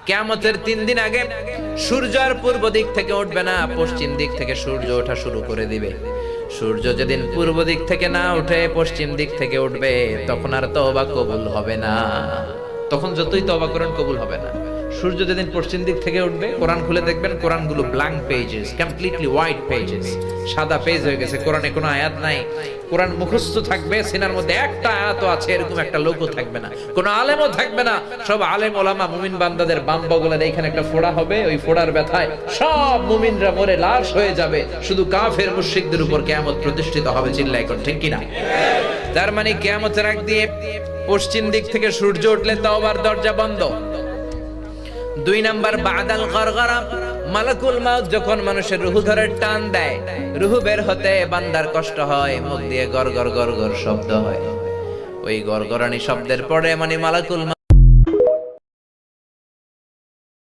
কিয়ামতের 3 দিন আগে সূর্য আর পূর্ব দিক থেকে উঠবে না, পশ্চিম দিক থেকে সূর্য ওঠা শুরু করে দিবে। সূর্য যেদিন পূর্ব দিক থেকে না উঠে পশ্চিম দিক থেকে উঠবে, তখন আর তওবা কবুল হবে না। তখন যতই তওবা করেন কবুল হবে না। সূর্য যেদিন পশ্চিম দিক থেকে উঠবে, কোরআন খুলে দেখবেন কোরআনগুলো blank pages, completely white pages, সাদা পেজ হয়ে গেছে। কোরআনে কোনো আয়াত নাই, কোরআন মুখস্থ থাকবে, সিনার মধ্যে একটা আয়াতও আছে এরকম একটা লোকও থাকবে না, কোনো আলেমও থাকবে না। সব আলেম ওলামা মুমিন বান্দাদের বাম বগলের এইখানে একটা ফোড়া হবে, ওই ফোড়ার ব্যথায় সব মুমিনরা মরে লাশ হয়ে যাবে, শুধু কাফের মুশরিকদের উপর কিয়ামত প্রতিষ্ঠিত হবে। চিল্লায় কোন ঠিক কিনা? তার মানে কিয়ামতের আগ দিয়ে পশ্চিম দিক থেকে সূর্য উঠলে তওবার দরজা বন্ধ। 2 নাম্বার বাদাল গরগরা, মালাকুল মাউত যখন মানুষের রূহ ধরে টান দেয়, রূহ বের হতে বান্দার কষ্ট হয়, মুখ দিয়ে গরগর গরগর শব্দ হয়। ওই গরগরানি শব্দের পরে মানে মালাকুল